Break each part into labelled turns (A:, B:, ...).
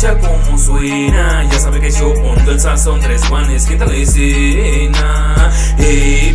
A: guacha como suena, ya sabe que yo pongo el sazón, 3 Juanes, ¿quién tal la escena?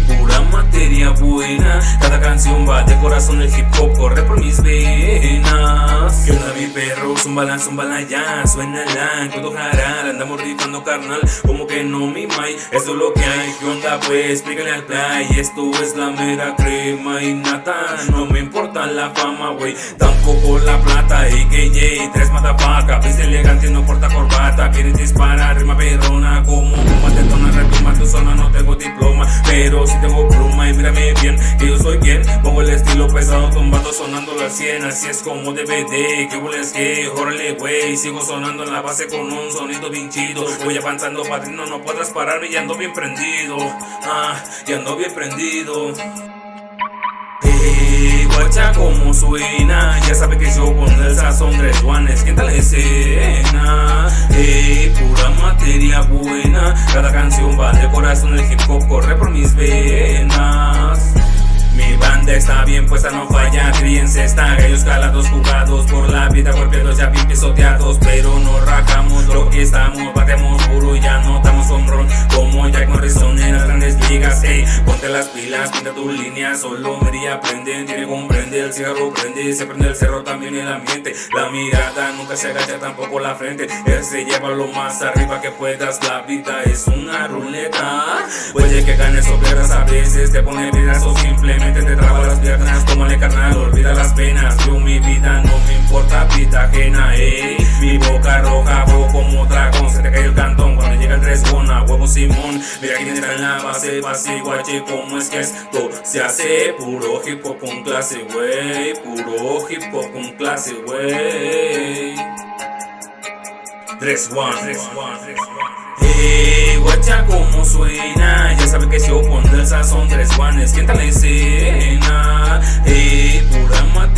A: Pura materia buena, cada canción va de corazón, el hip hop corre por mis venas. ¿Qué onda mi perro? Zumbala ya, suénala, cuando jaral, andamos rifando carnal, como que no mi mai, esto es lo que hay. ¿Qué onda pues? Explícale al play, esto es la mera crema y nata, no me importa la fama, wey, tampoco la plata, y que J, 3 matapaca, pues elegante, no porta corbata, quieres disparar, rima perrona, como bomba te tona, retumba tu zona, no tengo diploma, pero si tengo pluma y mírame bien, que yo soy quien, pongo el estilo pesado, tumbando, sonando la 100, así es como DVD, que hueles que, órale wey, sigo sonando en la base con un sonido bien chido, voy avanzando padrino, no podrás pararme, ya ando bien prendido, ya ando bien prendido. Guacha como suena, ya sabe que yo pongo el sazón, 3 Juanes, ¿quién tal la escena? Pura materia buena, cada canción va de corazón, el hip hop corre por mis venas. Mi banda está bien puesta, no falla, críense, está gallos calados, jugados por la vida, golpeados ya bien pisoteados, pero no rajamos lo que estamos, batemos duro y ya no damos hombrón, como Jack Morrison en las grandes ligas, ponte las pilas, pinta tu línea, solo María aprende, tiene comprende, el cigarro prende, se prende el cerro también el ambiente, la mirada nunca se agacha, tampoco la frente, él se lleva lo más arriba que puedas, la vida es una ruleta, puede que ganes o pierdas, a veces te pone piedras o simplemente te traba las piernas, tómale carnal, olvida las penas, yo mi vida no me importa, vida ajena, mi boca roja, bro, como dragón, se te cae el cantón cuando llega el 3 Gona, huevo Simón, mira quién está en la base, guache, como es que esto se hace, puro hip hop con clase, wey, puro hip hop con clase, wey. 3 Juanes, guacha como suena, ya sabe que si yo pongo el sazón, 3 Juanes, ¿quién tal la escena? Pura materia